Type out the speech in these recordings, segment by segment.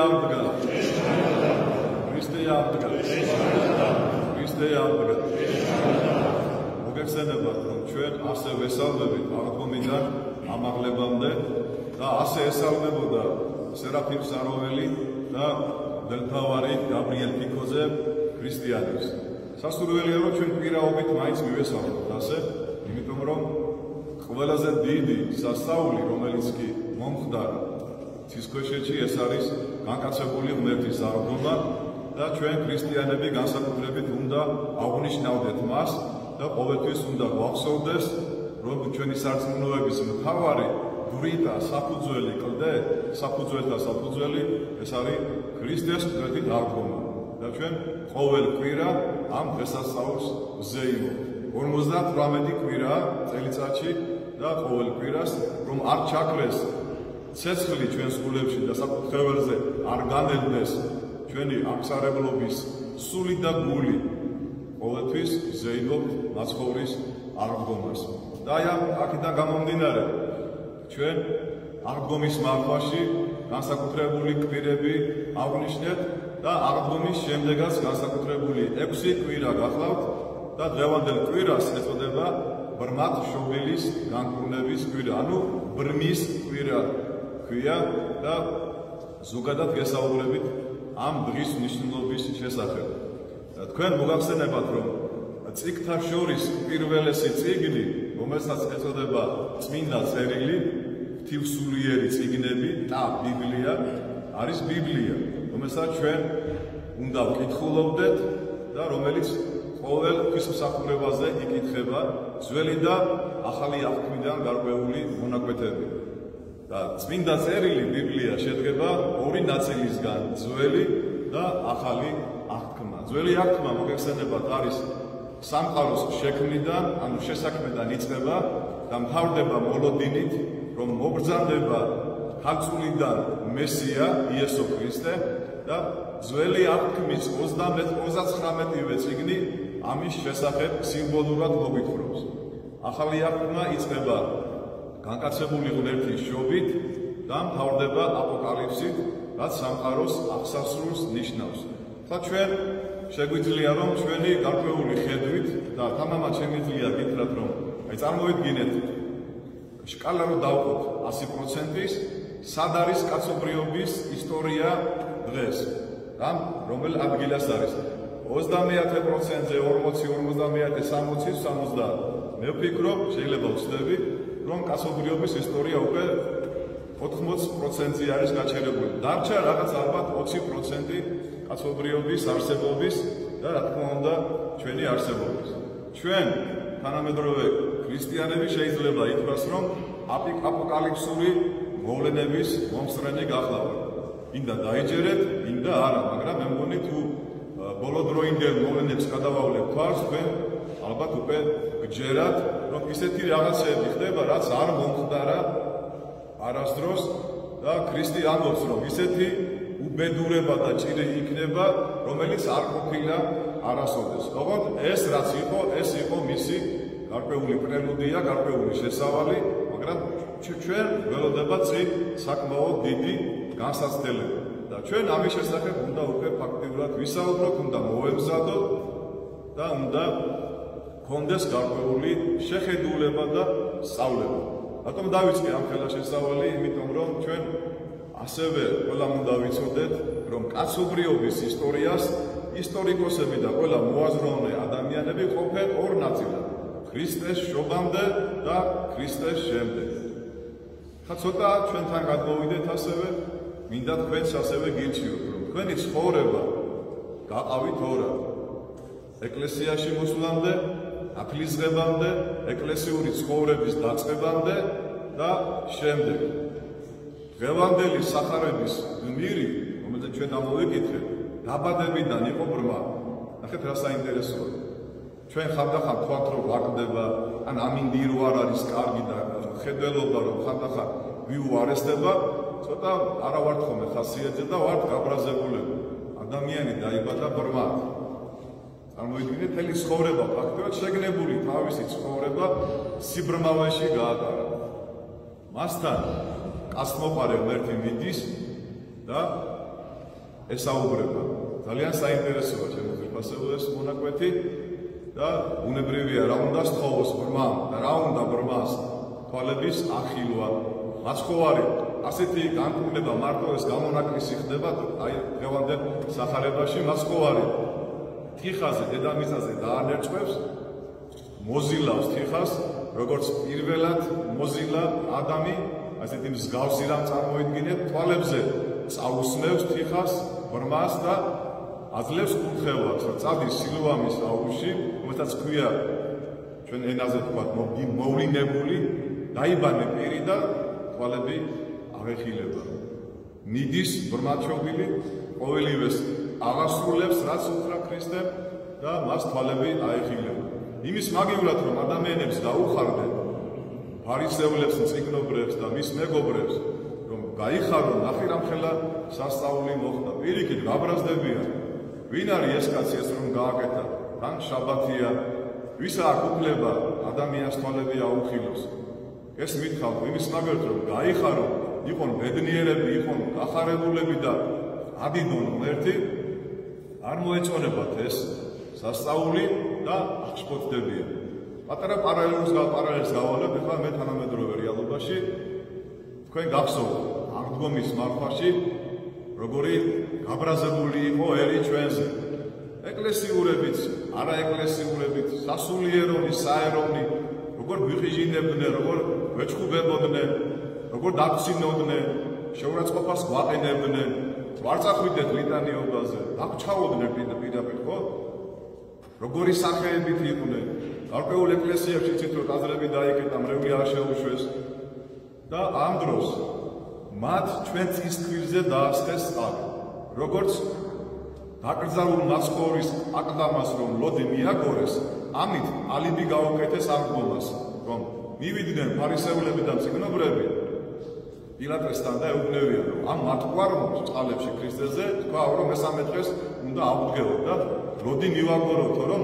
აღდგა. ქრისტე აღდგა. ქრისტე აღდგა. მოგეხსენებათ, რომ ჩვენ ასე ვესალმებით აღდგომიდან ამაღლებამდე და ასე ესალმებოდა სერაფიმ საროველი და მღვდელმთავარი გაბრიელ ფიქოზე ქრისტიანებს. სასურველია, რომ ჩვენ პირაობით მაინც მივესალმოთ ასე, იმიტომ რომ ყველაზე დიდი სასწაული, რომელიც კი მომხდარა ცისქვეშეთში, ეს არის განკაცებული ღმერთის აღდგომა და ჩვენ ქრისტიანები განსაკუთრებით უნდა აღვნიშნავდეთ მას და ყოველთვის უნდა გვახსოვდეს, რომ ჩვენი სარწმუნოების მთავარი დრიტა საფუძველი კლდე, საფუძველთა საფუძველი, ეს არის ქრისტეს მკვეთრი აღდგომა და ჩვენ ყოველ კვირა ამ დღესასწაულს ვზეიმობთ. 58 კვირა წელიწადში და ყოველ კვირას რომ არ ჩაქრეს ცეცხლი ჩვენს გულებში და საკუთრებელზე არ განელდეს ჩვენი აღსარებლობის სული და გული, ყოველთვის ვზეიმობთ მაცხოვრის აღდგომას. და აი აქედან გამომდინარე ჩვენ აღდგომის მარხვაში განსაკუთრებული კვირები აღვნიშნეთ და აღდგომის შემდეგაც განსაკუთრებული 6 კვირა გახლავთ და დღევანდელ კვირას ეწოდება ბრმად შობილის განკურნების კვირა, ანუ ბრმის კვირა ქვია და ზოგადად გესაუბრებით ამ დღის მნიშვნელობის შესახებ. თქვენ მოგახსენებათ, რომ წიგნთა შორის პირველესი წიგნი, რომელსაც ეწოდება წმინდა წერილი, ღვთივსულიერი წიგნები და ბიბლია, არის ბიბლია, რომელსაც ჩვენ უნდა ვკითხულობდეთ და რომელიც ყოველ ღვთისმსახურებაზე იკითხება ძველი და ახალი აღთქმიდან გარკვეული მონაკვეთები. და წმინდა წერილი ბიბლია შედგება ორი ნაწილისგან, ძველი და ახალი აღთქმა. ძველი აღთქმა მოგეხსენებათ არის სამყაროს შექმნიდან, ანუ შესაქმედან იწყება და მთავრდება მოლოდინით, რომ მობრძანდება ქალწულიდან მესია იესო ქრისტე და ძველი აღთქმის 39-ვე წიგნი ამის შესახებ სიმბოლურად მოგვითხრობს. ახალი აღთქმა იწყება განკაცებული ღმერთის შობით და მთავრდება აპოკალიფსით, რაც სამყაროს აღსასრულს ნიშნავს. და ჩვენ შეგვიძლია რომ ჩვენი გარკვეული ხედვით და თამამად შემიძლია გითხრათ, რომ აი წარმოვიდგინეთ შკალა რო დავყოთ 100%-ის, სად არის კაცობრიობის ისტორია დღეს? რომელ ადგილას არის? 30%-ზე, 40, 50, 60, 70. მე ვფიქრობ, შეიძლება ვცდები, რომ კაცობრიობის ისტორია უკვე 80%-ზე არის გაჩერებული. დარჩა რაღაც ალბათ 20% კაცობრიობის არსებობის და რა თქმა უნდა ჩვენი არსებობის. ჩვენ თანამედროვე ქრისტიანები შეიძლება ითქვას, რომ აპოკალიფსური მოვლენების მომსწრენი გახლავთ. ინდა დაიჯერეთ, ინდა არა, მაგრამ მე მგონი თუ ბოლოდროინდელ მოვლენებს გადავავლებთ თვალს, თქვენ ალბათ უკვე გჯერათ, რომ ისეთი რაღაცები ხდება, რაც არ მომხდარა არასდროს და ქრისტე ამბობს, რომ ისეთი უბედურება და ჭირი იქნება, რომელიც არ ყოფილა არასოდეს. ოღონდ ეს რაც იყო, ეს იყო მისი გარკვეული პრელუდია, გარკვეული შესავალი, მაგრამ ჩვენ ველოდება წინ საკმაოდ დიდი განსაცდელება. და ჩვენ ამის შესახებ უნდა უკვე ფაქტიურად ვისაუბროთ, უნდა მოვემზადოთ და უნდა გქონდეს გარკვეული შეხედულება და სწავლება. რატომ დავიწყე ამ ხელშესავალი? იმიტომ რომ ჩვენ ასევე ყველა უნდა ვიცოდეთ, რომ კაცობრიობის ისტორიას ისტორიკოსები და ყველა მოაზროვნე ადამიანები ყოფენ ორ ნაწილად: ქრისტეს შობამდე და ქრისტეს შემდეგ. ხა ცოტა ჩვენთან გადმოვიდეთ ასევე, მინდა თქვენს ასევე გირჩიოთ, რომ თქვენი ცხოვრება გაყავით ორად: ეკლესიაში მოსვლამდე, აფლისღებამდე, ეკლესიური ცხოვრების დაწყებამდე და შემდეგ. დღევანდელი სახარების გმირი, რომელზეც ჩვენ ამოვიკითხეთ, დაბადებიდან იყო ბრმა. ნახეთ რა საინტერესოა. ჩვენ ხანდახან თქვათ, რომ ვაკდება, ან ამინდი რო არ არის კარგი და ხედველობა რომ ხანდახან ვიუარესდება, ცოტა არა ვართ ხოლმე ხასიათზე და ვართ გაბრაზებულები. ადამიანი დაიბადა ბრმად. წარმოიდგინეთ, მთელი ცხოვრება ფაქტობრივად შეგნებული თავისი ცხოვრება სიბრმავეში გაატარა. მასთან კაცმოყარე ღმერთი მიდის და ესაუბრება. ძალიან საინტერესოა ჩემო ძვირფასებო ეს მონაკვეთი და უნებრივია რა უნდა სთხოვოს ბრმამ და რა უნდა ბრმას თვალების ახილვა. მაცხოვარი ასეთი განკურნება მარტო ეს გამონაკლისი ხდება აი დღევანდელ სახარებაში მაცხოვარი თიხაზე დედამიწაზე დაანერწყვევს მოზილავს თიხას როგორც პირველად მოზილა ადამი ასეთი მსგავსი რამ წარმოიდგინეთ თვალებზე წაუსმევს თიხას ბრმას და აძლევს კურთხევას რომ წადის სილოამის აუზში რომელსაც ქვია ჩვენ ენაზე თქვა მოვლინებული დაიბანე პირი და თვალები აღეხილება მიდის ბრმაჩობილი ყოველივეს აღასრულებს რაც უთხრა ქრისტემ და მას თვალები აეხილება იმის მაგივრად რომ ადამიანებს დაუხარდნენ ფარისევლებს მწიგნობრებს და მის მეგობრებს რომ გაიხარონ ნახირამხელა სასწაული მოხდა პირიქით გაბრაზდებიან ვინ არის ეს კაცი ეს რომ გააკეთა თან შაბათია ვისა აქვს უფლება ადამიანს თვალები აუხილოს ეს მითხავ იმის მაგალითად რომ გაიხარო იყონ ბედნიერები იყონ ახარებულები და ადიდონ ღმერთი არ მოეწონებათ ეს სასწაული და აღშფოთდებიან პატარა პარალელს გავალებ ეხლა მე თანამედროვე რეალობაში თქვენ გახსოვთ აღდგომის მარხვაში როგორი გაბრაზებული იყო ერი ჩვენზე ეკლესიურებიც არაეკლესიურებიც სასულიეროვნი საეროვნი როგორ გვიყიჟინებდნენ როგორ ვეჩხუბებოდნენ როგორ დაგცინოდნენ შეურაცხყოფას გვაყენებდნენ ვარ წახვიდეთ ლიტანიობაზე დაგჩაოდნენ პირდაპირ ხო როგორი სახეებით იყვნენ გარკვეულ ეკლესიებში ციტრო ტაძრები დაიკეტა მრევლი არ შეუშვეს და ამ დროს მათ ჩვენ წის ქვირზე დაასხეს წყალი როგორც დაკრძალულ მაცხოვრის აკლდამას რომ ლოდი მიაგორეს ამით ალიბი გაუკეთეს აღდგომას რომ მივიდნენ ფარისევლები და მწიგნობრები პილატესთან და ეუბნებიან რომ ამ მათგვარ წყალებში ქრისტეზე თქვა რომ მესამე დღეს უნდა აღდგეო და ლოდი მივაგოროთო რომ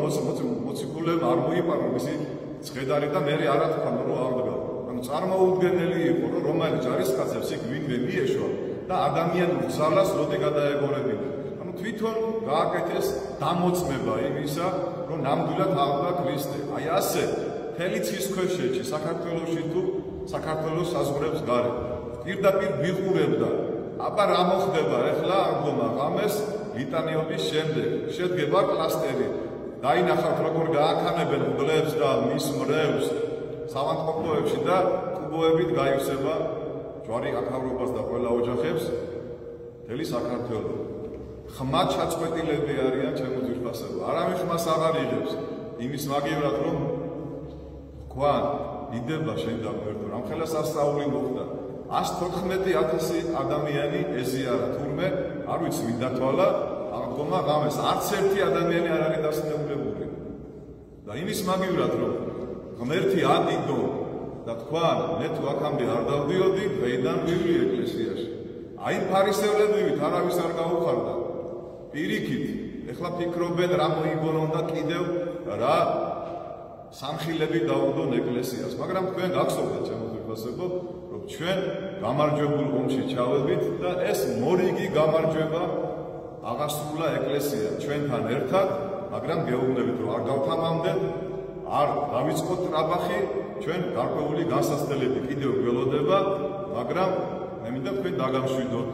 მოციქულებმა არ მოიპარონ მისი ცხედარი და მე არა თქვა რომ აღდგა ანუ წარმოუდგენელი იყო რომ რომაელი ჯარისკაცებს იქ ვინმე მიეშვა და ადამიანურ ძალას ლოდი გადაეგორებინა ანუ თვითონ გააკეთეს დამოწმება იმისა რომ ნამდვილად აღდგა ქრისტე აი ასე მთელი ცის ქვეშეთში საქართველოში თუ საქართველოს საზღვრებს გარეთ პირდაპირ ვიყურებდა აბა რა მოხდება ეხლა აღდგომა ღამეს ლიტანიობის შემდეგ შედგება კლასტერი დაინახავთ როგორ გააქანებენ მგლებს და მის მრევლს სამანტყოფოებში და კუბოებით გაიხსება ჯვარი აქავრობას და ყველა ოჯახებს მთელი საქართველო ხმა ჩაწყვეტილები არიან ჩემო ძვირფასებო არავის ხმას აღარ იღებს იმის მაგივრად რომ თქვა იდება შენ და ღმერთო რამხელა სასწაული მოხდა 114,000 ადამიანი ეზიარა თურმე არ ვიცი ვინ დათვალა აღდგომა ღამეს არც ერთი ადამიანი არ არის დასნეულებული და იმის მაგივრად რომ ღმერთი ადიდო და თქვა მე თუ აქამდე არ დავდიოდი დღეიდან ვივლი ეკლესიაში აი ფარისევლებივით არავის არ გაუხარდა პირიქით ეხლა ფიქრობენ რა მოიგონონ და კიდევ რა სამხილები დაუდონ ეკლესიას მაგრამ თქვენ გახსოვდეთ ჩემო ძვირფასებო რომ ჩვენ გამარჯვებულ ომში ჩავედით და ეს მორიგი გამარჯვება აღასრულა ეკლესია ჩვენთან ერთად მაგრამ გეუბნებით რომ არ გავთამამდეთ არ დავიწყოთ ტრაბახი ჩვენ გარკვეული განსაცდელები კიდევ გველოდება მაგრამ მე მინდა თქვენ დაგამშვიდოთ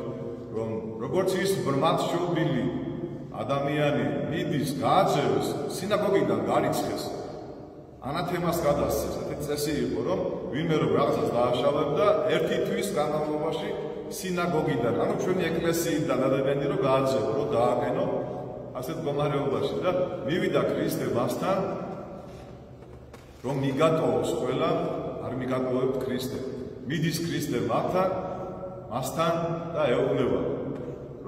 რომ როგორც ის ბრმათშობილი ადამიანი მიდის გააძევს სინაგოგიდან გარიცხეს ანათემას გადასცეს ესეთი წესი იყო რომ ვინმე რომ რაღაცას დააშავებდა ერთი თვის განმავლობაში სინაგოგიდან ანუ ჩვენი ეკლესიიდან ადამიანი რომ გააძევო რომ დააყენო ასეთ მდგომარეობაში და მივიდა ქრისტე მასთან რომ მიგატოვოს ყველა არ მიგატოვებთ ქრისტე მიდის ქრისტე მასთან და ეუბნება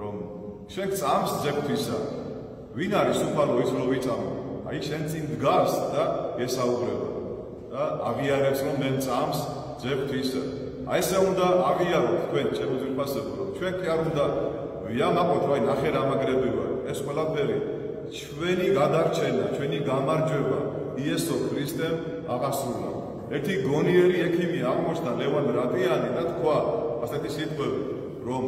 რომ შენ წამს ძებთვისა ვინ არის უფალო ის რომ ვიწამო აი შენ წინ დგას და ესაუბრება და აღიარებს რომ მე წამს ძებთვისა აი ესე უნდა აღიაროთ თქვენ ჩემო ძვირფასებო რომ ჩვენ კი არ უნდა ვიამაყოთ აი ნახე რა მაგრები ვარ ეს ყველაფერი ჩვენი გადარჩენა ჩვენი გამარჯვება იესო ქრისტემ აღასრულა ერთი გონიერი ექიმი აღმოჩნდა ლევან რატიანი და თქვა ასეთი სიტყვები რომ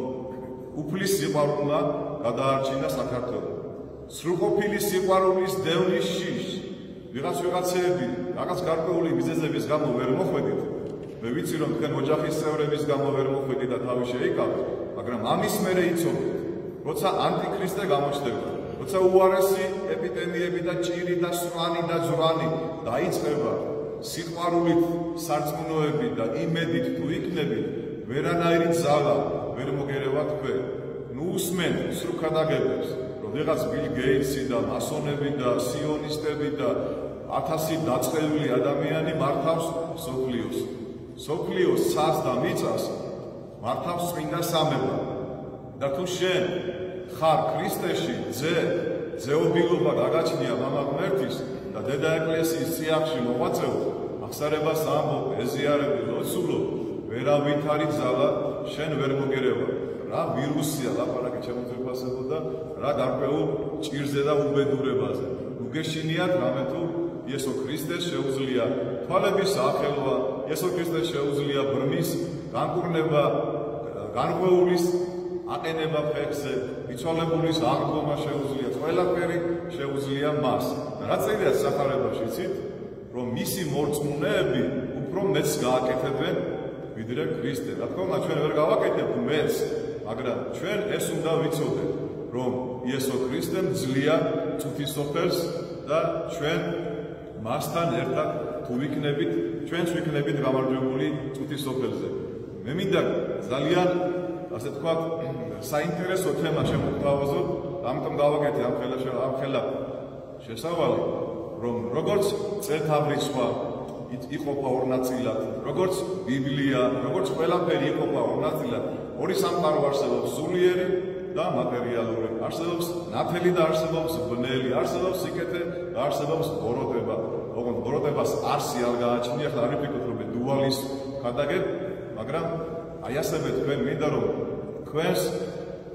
უფლის სიყვარულმა გადაარჩინა საქართველო. სრულყოფილი სიყვარულის დევნის შიშ ვიღაცეები რაღაც გარკვეული მიზეზების გამო ვერ მოხვედით. მე ვიცი რომ თქვენ ოჯახის წევრების გამო ვერ მოხვედით და თავი შეიკავეთ, მაგრამ ამის მერე იცოდეთ, როცა ანტიქრისტე გამოჩნდება, როცა უარესი ეპიდემიები და ჭირი და სვანი და ძვანი დაიწყება, სიყვარულით სარწმუნოებით და იმედით თუ იქნებით, ვერანაირი ძალა ვერ მოგერევა თქვენ. ნუ უსმენთ სრულქადაგებებს, რომ ვიღაც ბილ გეიტსი და მასონები და სიონისტები და 1000 დაწყებული ადამიანი მართავს სოფლიოს. სოფლიოს ცას და მიწას მართავს წმინდა სამება. და თუ შენ ხარ ქრისტეში, ძეობილობა გაგაჩნია მამა ღმერთის და დედა ეკლესიის წიაღში მოღვაწეო, აღსარებას ამბობ, ეზიარები, ლოცულობ, ვერავით არის ძალა შენ ვერ მოგერევა. რა ვირუსია ლაპარაკი შემოწმებასებო და რა გარკვეულ ჭირზე და უბედურებაზე. უგეშინიათ რამე თუ იესო ქრისტეს შეუძლია თვალების ახელვა, იესო ქრისტეს შეუძლია ბრმის განკურნება, განღვეულის აყენება ფეხზე, მიცვალებულის აღდგომა შეუძლია, ყველაფერი შეუძლია მას. რა წერია სახარებაში, იცით? რომ მისი მორწმუნეები უფრო მეც გააკეთებენ ვიდრე ქრისტე. რა თქმა უნდა, ჩვენ ვერ გავაკეთებთ მეც, მაგრამ ჩვენ ეს უნდა ვიცოდეთ, რომ იესო ქრისტემ ძლია წუთისოფელს და ჩვენ მასთან ერთად თუ ვიქნებით, ჩვენც ვიქნებით გამარჯვებული წუთისოფელზე. მე მინდა ძალიან, ასე თქვათ, საინტერესო თემა შემოგთავაზოთ, ამიტომ გავაკეთე ამ ხელა შესავალი, რომ როგორც წელთაღრიცხვა იყოფა ორ ნაწილად, როგორც ბიბლია, როგორც ყველაფერი იყოფა ორ ნაწილად, ორი სამყარო არსებობს, სულიერი და მატერიალური. არსებობს ნათელი და არსებობს ბნელი, არსებობს სიკეთე და არსებობს ბოროტება. ოღონდ ბოროტებას არსი არ გააჩნია, ახლა არ ვიფიქროთ რომ დუალის გადაგებ, მაგრამ აი ასევე თქვენ მინდა რომ თქვენს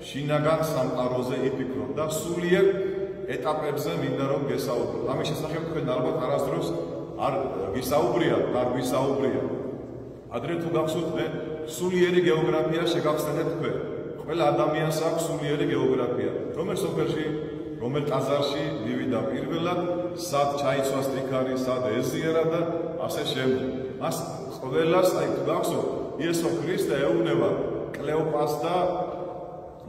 შინაგან სამყაროზე იფიქროთ და სულიერ ეტაპებზე მინდა რომ გესაუბროთ. ამის შესახებ თქვენ ალბათ არასდროს არ გისაუბრიათ, არ ვისაუბრიათ. ადრე თუ გახსოვთ, მე სულიერი გეოგრაფია შეგახსენეთ თქვენ. ყველა ადამიანს აქვს სულიერი გეოგრაფია. რომელ სოფელში, რომელ ტაძარში მივიდა პირველად, სად ჩაიცვა სტრიქარი, სად ეზიარა და ასე შემდეგ. მას ყველას აი თუ გახსოვთ, იესო ქრისტე ეუბნება კლეოპას და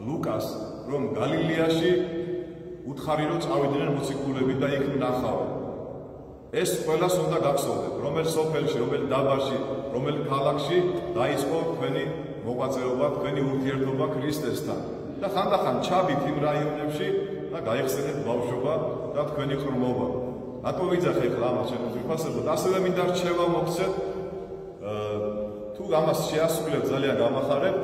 ლუკას, რომ გალილეაში უთხარი რომ წავიდნენ მოციქულები და იქ ნახავენ. ეს ყველას უნდა გახსოვდეთ, რომელ სოფელში, რომელ დაბაში, რომელ ქალაქში დაიწყო თქვენი მოღვაწეობა, თქვენი ურთიერთობა ქრისტესთან. და ხანდახან ჩაბით იმ რაიონებში და გაიხსენეთ ბავშვობა და თქვენი ხრმობა. რატო ვიძახე ახლა ამას შემოწმებასებოდ? ასევე მინდა რჩევა მოგცეთ, თუ ამას შეასრულებთ ძალიან გამახარებთ,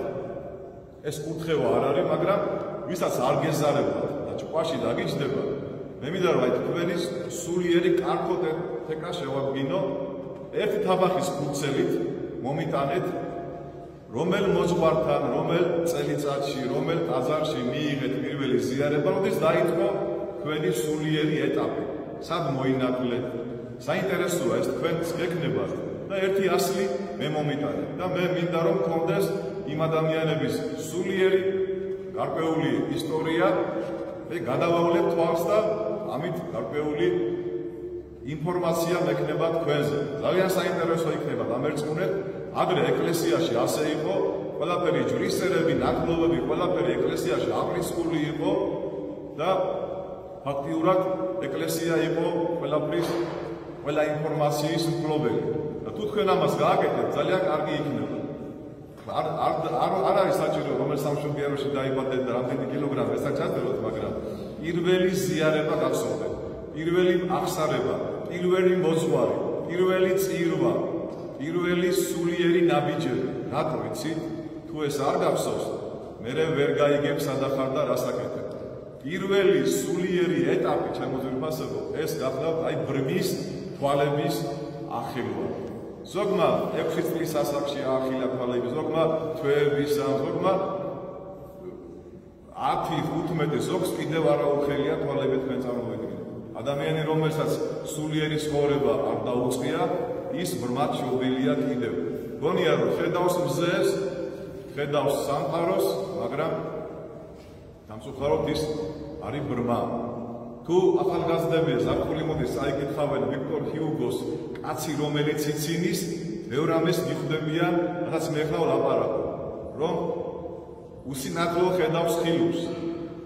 ეს კურთხევა არ არის, მაგრამ ვისაც არ გეზარებათ და ჭყვაში დაგიჯდება, მე მინდა რომ აი თქვენი სულიერი კარტოტეკა შევადგინო, ერთი თაბახის ფურცელით მომიტანეთ, რომელ მოძღვართან, რომელ წელიწადში, რომელ ტაძარში მიიღეთ პირველი ზიარება, როდის დაიწყო თქვენი სულიერი ეტაპი, სად მოინათლეთ. საინტერესოა ეს თქვენს გეკნებათ და ერთი ასლი მე მომიტანეთ და მე მინდა რომ გქონდეს იმ ადამიანების სულიერი გარკვეული ისტორია და გადავავლებ თვალს და ამით გარკვეული ინფორმაცია მექნება თქვენზე. ძალიან საინტერესო იქნება დამერწმუნეთ. ადრე ეკლესიაში ასე იყო, ყველაფერი ჯვრისერები, ნათლობები, ყველაფერი ეკლესიაში აღრიცხული იყო და ფაქტიურად ეკლესია იყო ყველა ინფორმაციის მფლობელი. და თუ თქვენ ამას გააკეთებთ, ძალიან კარგი იქნება. არ არის საჭირო რომელ სამშობიაროში დაიბადეთ და რამდენი კილოგრამი ესაც ჩაწეროთ, მაგრამ პირველი ზიარება გახსოვდეთ, პირველი აღსარება, პირველი მოძღვარი, პირველი წირვა, პირველი სულიერი ნაბიჯები. რატო ვიცით? თუ ეს არ გახსოვს, მე ვერ გაიგებ სადახარ და რას აკეთებ. პირველი სულიერი ეტაპი შემოძვირფასებო, ეს გახდა აი ბრმის თვალების ახილვა. ზოგმა 6 წლის ასაკში აახილა თვალები, ზოგმა თვეებისა, ზოგმა 10-15, ზოგს კიდევ არაუხელია თვალები თქვენ წარმოვიდგინეთ. ადამიანი, რომელსაც სულიერი ცხოვრება არ დაუწყია, ის ბრმად შობილია კიდევ. გონია რომ ხედავს მზეს, ხედავს სამყაროს, მაგრამ სამწუხაროდ ის არის ბრმა. თუ ახალგაზრდები ზაფხული მოდის საიკითხავენ ვიქტორ ჰიუგოს კაცი რომელიც ცინის, ბევრ ამას მიხვდებიან, რაც მე ხარ ლაპარაკობ, რომ უსინათლო ხედავს ხილულს.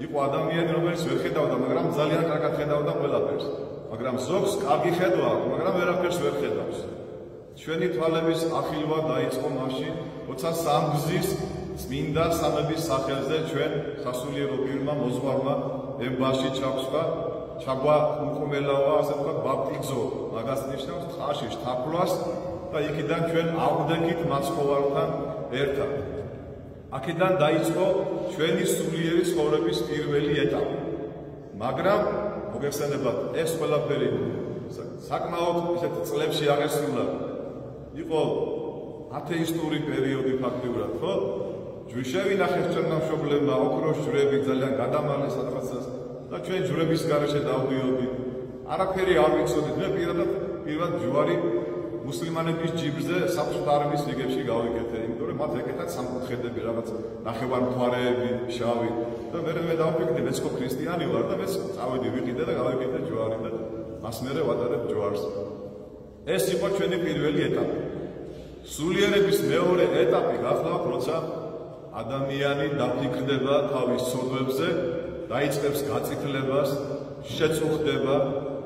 იყო ადამიანი, რომელიც ვერ ხედავდა, მაგრამ ძალიან კარგად ხედავდა ყველაფერს. მაგრამ ზოგს კარგი ხედვა აქვს, მაგრამ ვერაფერს ვერ ხედავს. ჩვენი თვალების ახილვა დაიწყო მაშინ, როცა სამგზის წმინდა სამების სახელზე ჩვენ სასულიერო პირმა მოძღვარმა ემბაში ჩაგვა უმკომელავა, ასე ვთქვათ, ბაპტიზო, მაგას ნიშნავს ტყაში შთაფლას და იქიდან ჩვენ აღვდექით მაცხოვართან ერთად. აქედან დაიწყო ჩვენი სულიერი ცხოვრების პირველი ეტაპი. მაგრამ მოგეხსენებათ, ეს ყველაფერი საკმაოდ ისეთ წლებში აღესრულა. იყო ათეისტური პერიოდი ფაქტიურად, ხო? შევინახეთ ჩვენმა მშობლებმა ოქროს ჯვრები ძალიან გადამალე სადღაცას და ჩვენ ჯვრების გარეშე დავდიოდით. არაფერი არ ვიცოდით. მე პირადად ჯვარი მუსლიმანების ჯიბზე საბჭოთა არმიის რიგებში გავიკეთე, იმიტომ რომ მათ ეკეთათ სამკუთხედები, რაღაც ნახევარმთვარეები, შავი და მე დავფიქრდი, მეც ხო ქრისტიანი ვარ და მეც წავედი ვიყიდე და გავიკეთე ჯვარი და მას მერე ვატარებ ჯვარს. ეს იყო ჩვენი პირველი ეტაპი. სულიერების მეორე ეტაპი გახლავთ, როცა ადამიანი დაფიქრდება თავის ცოდვებზე, დაიწყებს გაწითლებას, შეწუხდება,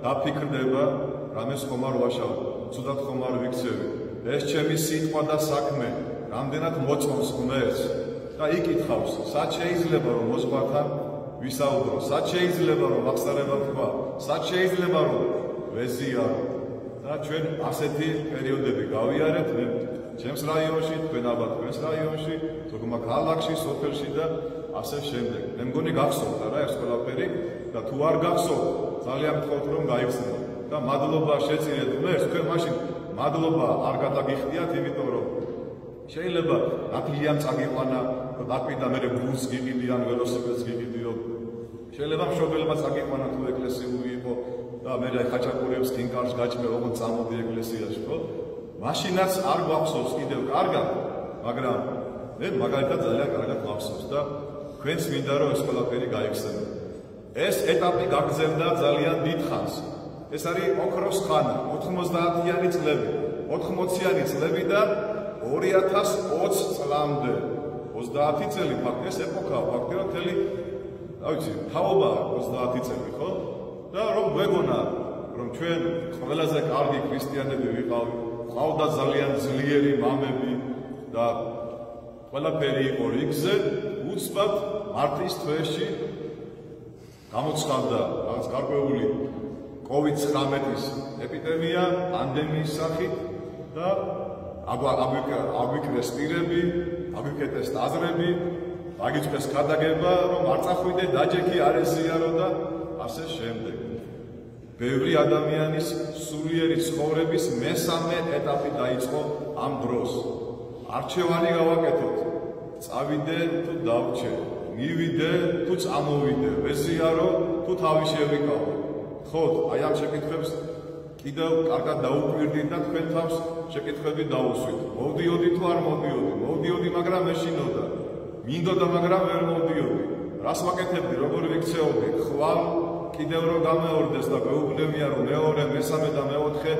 დაფიქრდება, რამეს ხომ არ ვაშავებ, ცუდად ხომ არ ვიქცევი, ეს ჩემი სიტყვა და საქმე, რამდენად მოწონს ღმერთს და იკითხავს, სად შეიძლება რომ მოძღვართან ვისაუბრო, სად შეიძლება რომ აღსარება თქვა, სად შეიძლება რომ ვეზიარო და ჩვენ ასეთი პერიოდები გავიარეთ ჩემს რაიონში, თქვენ ალბათ თქვენს რაიონში, ზოგმა ქალაქში, სოფელში და ასე შემდეგ. მე მგონი გახსოვთ არა ეს ყველაფერი და თუ არ გახსოვთ, ძალიან გთხოვთ რომ გაიხსნათ და მადლობა შეწირეთ ღმერთს, თქვენ მაშინ მადლობა არ გადაგიხდიათ, იმიტომ რომ შეიძლება ნათლიან წაგიყვანა, დაკვირდა მე გულს გიგიდიან, ველოსიპედს გიგიდიო. შეიძლება მშობელმა წაგიყვანა თუ ეკლესიური იყო და მე ხაჭაპურებს კინკარს გაჭმე, როგორ წამოდი ეკლესიაში, ხო? მაშინაც არ გვახსოვს კიდევ კარგად, მაგრამ მე მაგალითად ძალიან კარგად გვახსოვს და თქვენს მინდა რომ ეს ყველაფერი გაიხსენოთ. ეს ეტაპი გაგრძელდა ძალიან დიდ ხანს. ეს არის ოქროს ხანა, 90-იანი წლები, 80-იანი წლები და 2020 წლამდე. 30 წელი ფაქტია, ეს ეპოქაა, ფაქტია მთელი, რა ვიცი, თაობა 30 წელი, ხო? და რომ გვეგონა, რომ ჩვენ ყველაზე კარგი ქრისტიანები ვიყავით, ყავდა ძალიან ძლიერი მამები და ყველაფერი იყო რიგზე, უცბად მარტის თვეში გამოცხადდა რაღაც გარკვეული COVID-19 ეპიდემია, პანდემიის სახით და აგვიკრეს პირები, აგვიკეთეს აზრები, აგიწყეს გადაგება, რომ არ წახვიდე დაჯექი არ ეზიარო და ასე შემდეგ. ბევრი ადამიანის სულიერი ცხოვრების მესამე ეტაპი დაიწყო ამ დროს. არჩევანი გავაკეთოთ, წავიდე თუ დავრჩე, მივიდე თუ წამოვიდე, ვეზიარო თუ თავი შევიკავო. ხო, აი ამ შეკითხვებს კიდევ კარგად დაუკვირდით და თქვენ თავს შეკითხვები დაუსვით. მოვდიოდი თუ არ მოვდიოდი, მოვდიოდი, მაგრამ მეშინოდა. მინდოდა, მაგრამ ვერ მოვდიოდი. რას ვაკეთებდი, როგორ ვიქცეობდი, ხვალ კიდევ რომ გამეორდეს და გვეუბნებია რომ მეორე, მესამე და მეოთხე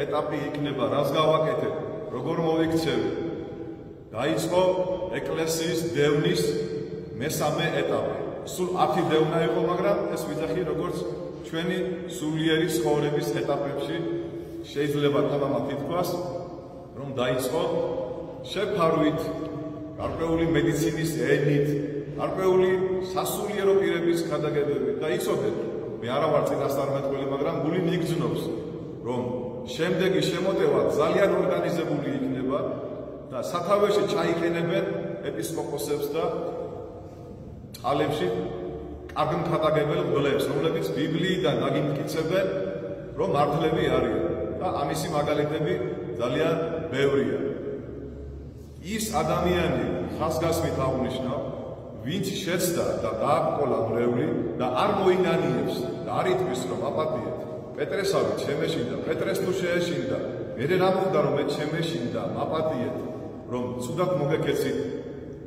ეტაპი იქნება, რას გავაკეთებ, როგორ მოვიქცევი. დაიწყო ეკლესიის დევნის მესამე ეტაპი. სულ 10 დევნა იყო, მაგრამ ეს ვიძახი როგორც ჩვენი სულიერი ცხოვრების ეტაპებში შეიძლება თამამად ითქვას, რომ დაიწყო შეფარვით, გარკვეული მედიცინის ენით, გარკვეული სასულიერო პირების გადაგებებით და იცოდეთ, მე არა ვარ წინასწარმეტყველი, მაგრამ გული მიგრძნობს, რომ შემდეგი შემოტევა ძალიან ორგანიზებული იქნება და სათავეში ჩაიყენებენ ეპისკოპოსებს და წყალებში კარგ მქადაგებელ მგლებს, რომლებიც ბიბლიიდან დაგიმტკიცებენ, რომ მართლები არიან და ამისი მაგალითები ძალიან ბევრია. ის ადამიანი ხაზგასმით აღნიშნავ, ვინც შეცდა და დააყოლა მრევლი და არ მოინანიებს და არ იტყვის რომ აპატიეთ, პეტრესავით შემეშინდა, პეტრეს თუ შეეშინდა, მე რა მოხდა რომ მე შემეშინდა, აპატიეთ, რომ ცუდად მოგეკეცით,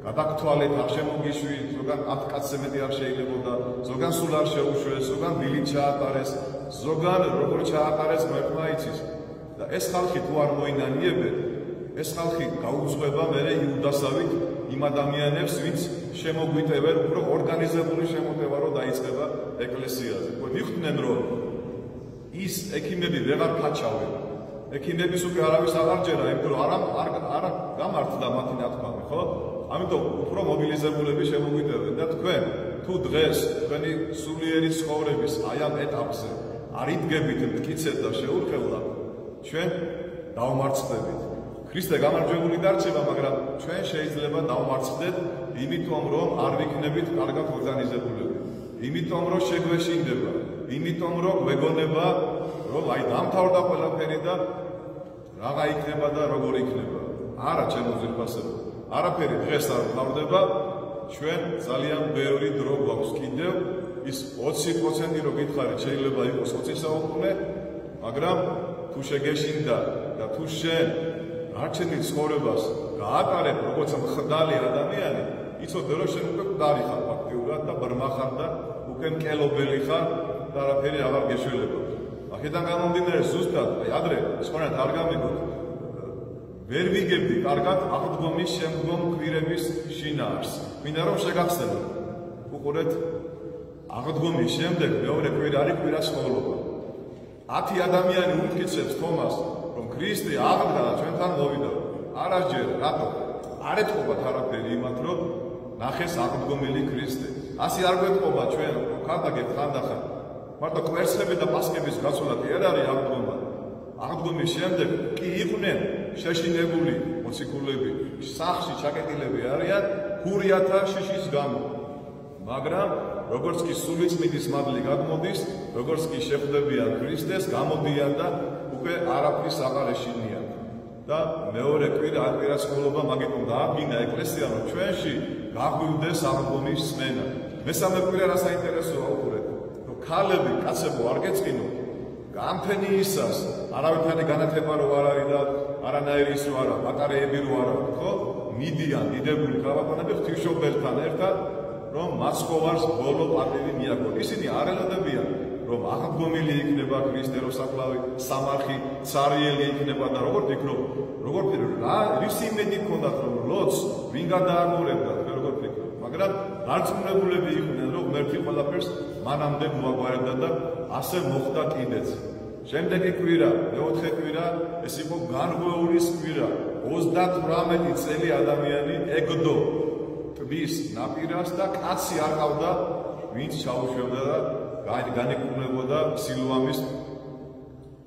გადაგთვალეთ, არ შემოგიშვი, ზოგან 10 კაცზე მეტი არ შეიძლებოდა, ზოგან სულ არ შეუშვეს, ზოგან დილით ჩაატარეს, ზოგან როგორ ჩაატარეს მერტმა იცის. და ეს ხალხი თუ არ მოინანიებენ, ეს ხალხი გაუძღვება მერე იუდასავით იმ ადამიანებს, ვინც შემოგვიტევენ, უფრო ორგანიზებული შემოტევა რო დაიწყება ეკლესიაზე. მიხვდნენ რომ ის ექიმები ვეღარ ქაჩავენ. ექიმების უკვე არავის აღარ ჯერა, იმიტომ რომ არა გამართდა მათი ნათქვამი, ხო? ამიტომ უფრო მობილიზებულები შემოგვიტევენ და თქვენ თუ დღეს თქვენი სულიერი ცხოვრების აი ამ ეტაპზე არ იდგებით მტკიცედ და შეურყევლად, ჩვენ დავმარცხდებით. ქრისტე გამარჯვებული დარჩება, მაგრამ ჩვენ შეიძლება დავმარცხდეთ, იმიტომ რომ არ ვიქნებით კარგად ორგანიზებულები. იმიტომ რომ შეგვეშინდება, იმიტომ რომ გვეგონება, რომ აი დამთავრდა ყველაფერი და რაღა იქნება და როგორ იქნება. არა, ჩემო ძირფასებო, არაფერი დღეს არ მთავრდება, ჩვენ ძალიან ბევრი დრო გვაქვს კიდევ, ის 20% რო გითხარით, შეიძლება იყოს 20 საუკუნე, მაგრამ თუ შეგეშინდა და თუ შენ არჩენილ ცხოვრებას გაატარებ როგორც მხდალი ადამიანი, იცოდე რომ შენ უკვე მკვდარი ხარ ფაქტიურად და ბრმა ხარ და უკვე მკელობელი ხარ და არაფერი აღარ გეშველება. აქედან გამომდინარე ზუსტად, აი ადრე სწორად არ გამიგოთ, ვერ ვიგებდი კარგად აღდგომის შემდგომ კვირების შინაარს. მინდა რომ შეგახსენოთ, უყურეთ, აღდგომის შემდეგ მეორე კვირა არის კვირას ხოლობა. 10 ადამიანი უმტკიცებს თომას, რომ ქრისტე აღდგა და ჩვენთან მოვიდა. არასჯერ, რატო? არ ეთყობათ არაფერი იმათ, რომ ნახეს აღდგომილი ქრისტე. ასე არ გვეთყობა ჩვენ, რომ ხანდაგებ ხანდახან. მარტო კვერცხები და პასკების გაცვლა კი არ არის აღდგომა. აღდგომის შემდეგ კი იყვნენ შეშინებული მოციქულები, სახლში ჩაკეტილები არიან ქურიათა შიშის გამო. მაგრამ როგორც კი სულიწმიდის მადლი გადმოდის, როგორც კი შეხვდებიან ქრისტეს, გამოდიან და უკვე არაფრის აღარ ეშინიან. და მეორე კვირა კვირას ხოლობა მაგიტომ დააბინა ეკლესია, რომ ჩვენში გაგვივდეს აღდგომის სმენა. მესამე კვირა რა საინტერესოა უყურეთ, რომ ქალები კაცებო არ გეწყინო, გამთენი ისას, არავითარი განათება რო არ არის და არანაირი ის რო არა, პატარეები რო არა, ხო? მიდიან დიდებული ქალბატონები ღვთისმშობელთან ერთად, რომ მაცხოვარს ბოლო პატივი მიაგონ. ისინი არ ელოდებიან, რომ აღდგომილი იქნება ქრისტე, რომ საფლავი სამარხი ცარიელი იქნება და როგორ ფიქრობ, რის იმედი ჰქონდათ, რომ ლოც ვინ გადააგორებდა, როგორ ფიქრობ, მაგრამ დარწმუნებულები იყვნენ, რომ ღმერთი ყველაფერს მანამდე მოაგვარებდა და ასე მოხდა კიდეც. შემდეგი კვირა, მეოთხე კვირა, ეს იყო განღვეულის კვირა. 38 წელი ადამიანი ეგდო ტბის ნაპირას და კაცი არ ყავდა, ვინც ჩაუშვებდა და განეკურნებოდა სილვამის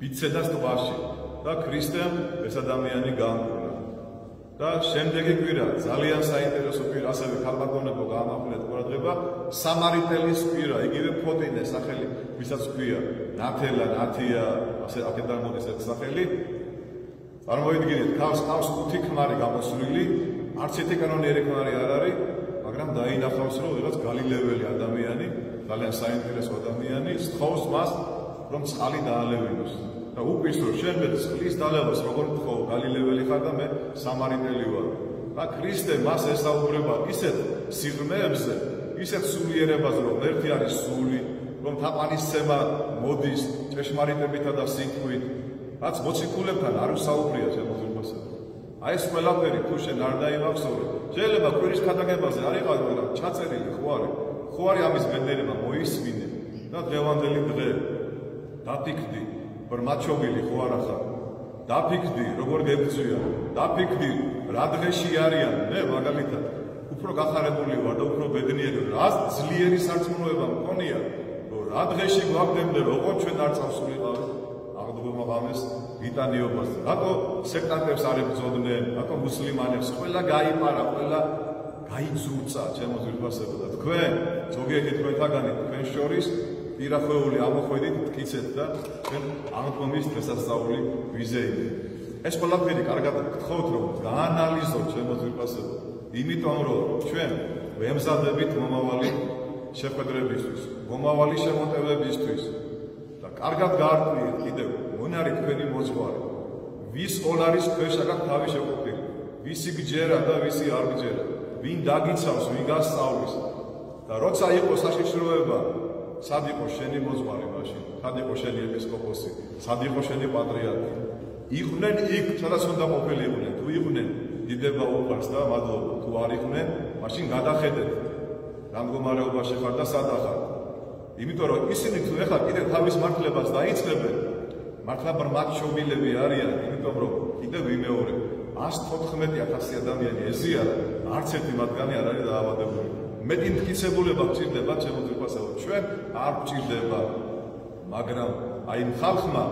ბიცედას ტბაში და ქრისტემ ეს ადამიანი გაამკურნა. და შემდეგი კვირა, ძალიან საინტერესო კვირა, ასევე ქალბატონებო გაამახვილეთ ყურადღება, სამარიტელის კვირა, იგივე ფოტინე სახელი, ვისაც ქვია ნათელა, ნათია, ასე აქედან მოდის ეს სახელი. წარმოიდგინეთ, ქავს 5 ქმარი გამოსვლილი, არც ერთი კანონიერი ქმარი არ არის, მაგრამ დაინახავს, რომ ვიღაც გალილეველი ადამიანი, ძალიან საინტერესო ადამიანი, სთხოვს მას, რომ წყალი დაალევინოს. და უპირს რომ შენ მე წყლის დალევას როგორ თქო, გალილეველი ხარ და მე სამარიტელი ვარ. და ქრისტე მას ესაუბრება ისეთ სიღრმეებზე, ისეთ სულიერებაზე, რომ ერთი არის სული, რომ თაყვანისცემა მოდის ჭეშმარიტებითა და სიტყვით, რაც მოციქულებთან არ უსაუბრია შემოძრბასა. აი ეს ყველაფერი თუ შენ არ დაიმახსოვრე, შეიძლება კვირის ქადაგებაზე არ იყავი, მაგრამ ჩაწერილი ხო არის ამის ბედნიერება მოისმინე და დღევანდელი დღე დაფიქრდი, ბრმაჩობილი ხო არა ხარ, დაფიქრდი როგორ გებრძვია, დაფიქრდი რა დღეში არიან, მე მაგალითად უფრო გახარებული ვარ და უფრო ბედნიერი, რა ძლიერი სარწმუნოება მქონია, რომ რა დღეში გვაგდებდე, როგორ ჩვენ არ წავსულიყავით აღდგომა ღამეს იტანიობას. რატო სექტანტებს არ ებრძოდნენ, რატო მუსლიმანებს ყველა გაიპარა, ყველა გაიძურცა ჩემო ძვირფასებო და თქვენ ზოგიერთი თქვენთაგანი თქვენ შორის პირახვეული ამოხვედით მტკიცეთ და ჩვენ აღდგომის დღესასწაული ვიზეიდეთ. ეს ყველაფერი კარგად გთხოვთ, რომ გაანალიზოთ ჩემო ძვირფასებო, იმიტომ რომ ჩვენ ვემზადებით მომავალი შეხვედრებისთვის, მომავალი შემოტევებისთვის და კარგად გაარკვიეთ კიდევ მონარი თქვენი მოძღვარი, ვის ოლარის ქვეშ აქ თავი შეყოფილი, ვისი გჯერა და ვისი არ გჯერა. ვინ დაგიცავს, ვინ გასწავლის და როცა იყო საშიშროება, სად იყო შენი მოძღვარი მაშინ? სად იყო შენი ეპისკოპოსი? სად იყო შენი პატრიარქი? იყვნენ იქ, სადაც უნდა ყოფილიყვნენ. თუ იყვნენ, დიდება უყვარს და მადლობა. თუ არ იყვნენ, მაშინ გადახედეთ რა მდგომარეობაში ხარ და სად ახარ. იმიტომ რომ ისინი თუ ეხლა კიდევ თავის მართლებას დაიწყებენ, მართლა ბრმაკშობილები არიან, იმიტომ რომ კიდევ ვიმეორებ 114,000 ადამიანი ეზიარა, არც ერთი მათგანი არ არის დაავადებული. მეტი მტკიცებულება გჭირდება ჩემო ძვირფასეულო, ჩვენ არ გჭირდება, მაგრამ აი ხალხმა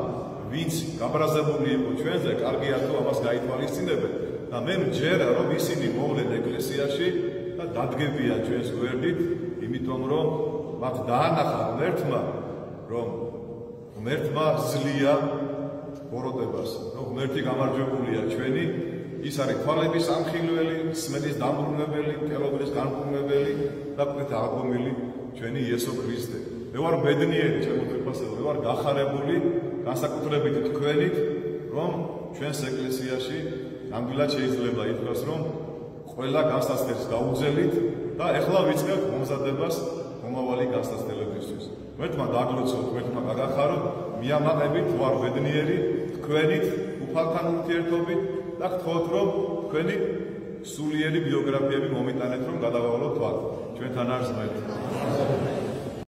ვინც გაბრაზებული იყო ჩვენზე, კარგია თუ ამას გაითვალისწინებენ და მე მჯერა რომ ისინი მოვლენ ეკლესიაში და დადგებიან ჩვენს გვერდით, იმიტომ რომ მათ დაანახა ღმერთმა, რომ ღმერთმა ძლია ბოროტებას, რომ ღმერთი გამარჯვებულია ჩვენი, ის არის თვალების ამხილველი, სმენის დამბრუნებელი, მკერობის განკურნებელი და კვეთ აღგომილი ჩვენი იესო ქრისტე. მე ვარ ბედნიერი ჩემო ძვირფასეულო, მე ვარ გახარებული განსაკუთრებით თქვენით, რომ ჩვენს ეკლესიაში ნამდვილად შეიძლება ითქვას, რომ ყველა განსაცდელს გაუძელით და ეხლა ვიწყებთ მომზადებას მომავალი განსაცდელებისთვის. ღმერთმა დაგლოცოთ, ღმერთმა გაგახაროთ, მიამაყებით, ვარ ბედნიერი თქვენით, უფალთან ურთიერთობით და გთხოვთ, რომ თქვენი სულიერი ბიოგრაფიები მომიტანეთ, რომ გადავალოთ თვალ. ჩვენთან არის ღმერთი.